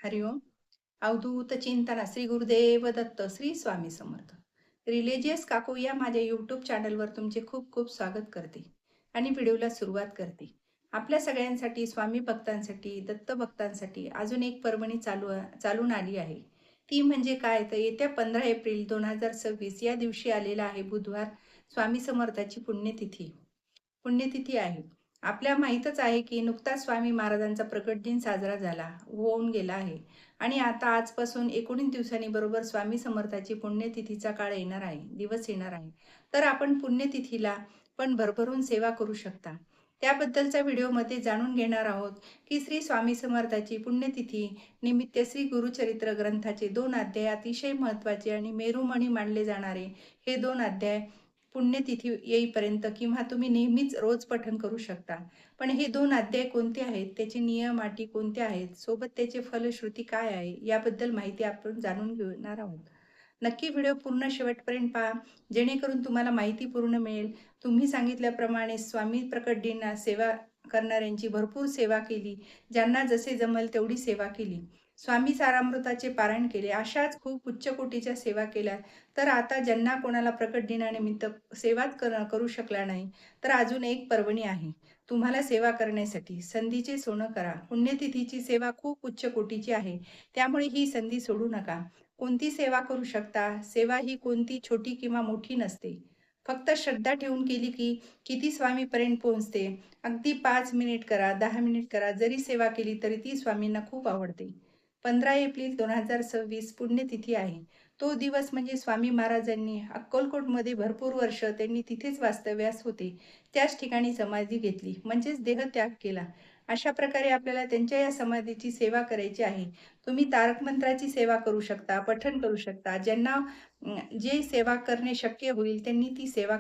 हरिओम. अवधूत चिंतन श्री गुरुदेव दत्त श्री स्वामी समर्थ. रिलिजियस काकू या माझ्या यूट्यूब चॅनलवर तुमचे खूप खूप स्वागत करते आणि व्हिडिओला सुरुवात करते. आपल्या सगळ्यांसाठी, स्वामी भक्तांसाठी, दत्त भक्तांसाठी अजून एक पर्वणी चालून आली आहे. ती म्हणजे काय, तर येत्या 15 एप्रिल 2026 या दिवशी आलेला आहे बुधवार, स्वामी समर्थाची पुण्यतिथी आहे. आपल्या माहीतच आहे की नुकताच स्वामी महाराजांचा प्रकट दिन साजरा होऊन गेला आहे आणि आता आजपासून 19 दिवसांनी बरोबर स्वामी समर्थाची पुण्यतिथीचा दिवस येणार आहे. तर आपण पुण्यतिथीला पण भरभरून सेवा करू शकता. त्याबद्दलच्या व्हिडिओमध्ये जाणून घेणार आहोत की श्री स्वामी समर्थाची पुण्यतिथी निमित्त श्री गुरुचरित्र ग्रंथाचे 2 अध्याय अतिशय महत्त्वाचे आणि मेरुमणी मानले जाणारे हे 2 अध्याय पुण्यतिथी येईपर्यंत किंवा तुम्ही नेहमीच रोज पठण करू शकता. पण हे 2 अध्याय कोणते आहेत, त्याचे नियम अटी कोणत्या आहेत, सोबत त्याचे फलश्रुती काय आहे, याबद्दल माहिती आपण जाणून घेणार आहोत. नक्की व्हिडिओ पूर्ण शेवटपर्यंत पहा, जेणेकरून तुम्हाला माहिती पूर्ण मिळेल. तुम्ही सांगितल्याप्रमाणे स्वामी प्रकट दिनात सेवा करणाऱ्यांची भरपूर सेवा केली, ज्यांना जसे जमेल तेवढी सेवा केली. स्वामी सारामृताचे पारायण केले, अशाच खूप उच्च कोटीच्या सेवा केल्या. तर आता ज्यांना कोणाला प्रकट दिनानिमित्त सेवाच करू शकला नाही, तर अजून एक पर्वणी आहे तुम्हाला सेवा करण्यासाठी. संधीचे सोनं करा. पुण्यतिथीची सेवा खूप उच्च कोटीची आहे, त्यामुळे ही संधी सोडू नका. कोणती सेवा करू शकता. सेवा ही कोणती छोटी किंवा मोठी नसते. फक्त श्रद्धा ठेवून केली की किती स्वामीपर्यंत पोहोचते. अगदी 5 मिनिट करा, 10 मिनिट करा, जरी सेवा केली तरी ती स्वामींना खूप आवडते. 15 एप्रिल 2026 पुण्यतिथी आहे. तो दिवस म्हणजे स्वामी महाराजांनी अक्कलकोटमध्ये भरपूर वर्ष त्यांनी तिथेच वास्तव्यास होते. त्याच ठिकाणी समाधी घेतली, म्हणजेच देहत्याग केला. अशा प्रकारे आपल्याला त्यांच्या या समाधीची सेवा करायची आहे. तुम्ही तारक मंत्राची सेवा करू शकता, पठण करू शकता. ज्यांना जे सेवा करणे शक्य होईल त्यांनी ती सेवा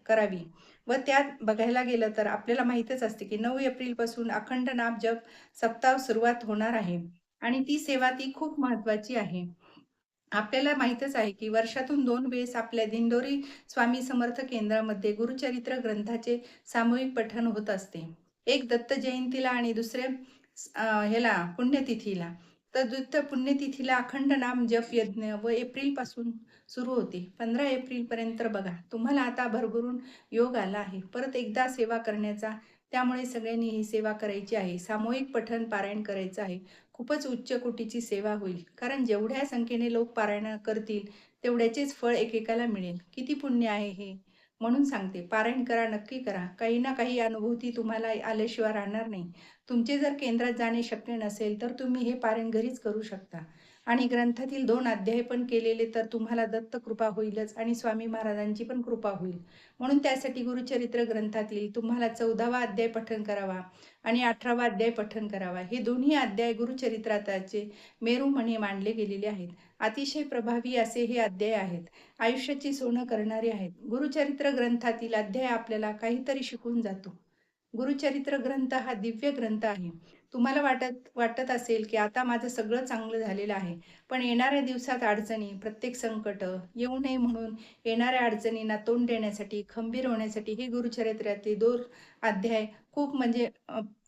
करावी. व त्यात बघायला गेलं तर आपल्याला माहीतच असते की 9 एप्रिलपासून अखंड नाम जप सप्ताह सुरुवात होणार आहे आणि ती सेवा खूप महत्त्वाची आहे. आपल्याला माहीतच आहे की वर्षातून 2 वेळेस आपल्या दिंडोरी स्वामी समर्थ केंद्रामध्ये गुरुचरित्र ग्रंथाचे सामूहिक पठण होत असते. एक दत्त जयंतीला आणि दुसरे ह्याला पुण्यतिथीला. तर दत्त पुण्यतिथीला अखंड नाम जप यज्ञ व एप्रिलपासून सुरू होते. 15 एप्रिलपर्यंत बघा, तुम्हाला आता भरभरून योग आला आहे परत एकदा सेवा करण्याचा. त्यामुळे सगळ्यांनी ही सेवा करायची आहे. सामूहिक पठण पारायण करायचं आहे. खूपच उच्च कोटीची सेवा होईल, कारण जेवढ्या संख्येने लोक पारायण करतील तेवढ्याचेच फळ एकेकाला मिळेल. किती पुण्य आहे हे. म्हणून सांगते, पारायण करा, नक्की करा. काही ना काही अनुभूती तुम्हाला आल्याशिवाय राहणार नाही. तुमचे जर केंद्रात जाणे शक्य नसेल तर तुम्ही हे पारायण घरीच करू शकता आणि ग्रंथातील 2 अध्याय पण केलेले तर तुम्हाला दत्त कृपा होईलच आणि स्वामी महाराजांची पण कृपा होईल. म्हणून त्यासाठी गुरुचरित्र ग्रंथातील तुम्हाला 14वा अध्याय पठण करावा आणि 18वा अध्याय पठण करावा. हे दोन्ही अध्याय गुरुचरित्राचे मेरुमणी मानले गेलेले आहेत. अतिशय प्रभावी असे हे अध्याय आहेत. आयुष्याची सोनं करणारे आहेत. गुरुचरित्र ग्रंथातील अध्याय आपल्याला काहीतरी शिकून जातो. गुरुचरित्र ग्रंथ हा दिव्य ग्रंथ आहे. तुम्हाला वाटत असेल की आता माझं सगळं चांगलं झालेलं आहे, पण येणाऱ्या दिवसात अडचणी, प्रत्येक संकट येऊ नये म्हणून येणाऱ्या अडचणींना तोंड देण्यासाठी, खंबीर होण्यासाठी हे गुरुचरित्रातले 2 अध्याय खूप म्हणजे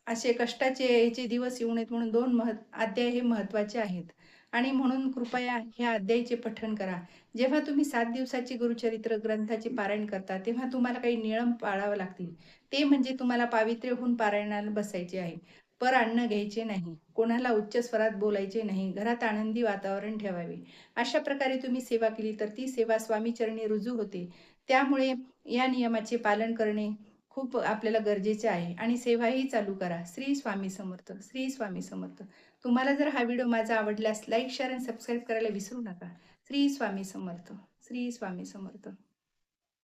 असे कष्टाचे याचे दिवस येऊ नयेत म्हणून 2 अध्याय हे महत्त्वाचे आहेत आणि म्हणून कृपया ह्या अध्यायाचे पठण करा. जेव्हा तुम्ही 7 दिवसाची गुरुचरित्र ग्रंथाचे पारायण करता, तेव्हा तुम्हाला काही नियम पाळावे लागतील. ते म्हणजे तुम्हाला पावित्र्य होऊन पारायणाला बसायचे आहे. अन्न घ्यायचे नाही, कोणाला उच्च स्वरात बोलायचे नाही, घरात आनंदी वातावरण ठेवावे. अशा प्रकारे तुम्ही सेवा केली तर ती सेवा स्वामीचरणी रुजू होते. त्यामुळे या नियमाचे पालन करणे खूप आपल्याला गरजेचे आहे आणि सेवाही चालू करा. श्री स्वामी समर्थ, श्री स्वामी समर्थ. तुम्हाला जर हा व्हिडिओ माझा आवडल्यास लाईक, शेअर आणि सबस्क्राईब करायला विसरू नका. श्री स्वामी समर्थ, श्री स्वामी समर्थ.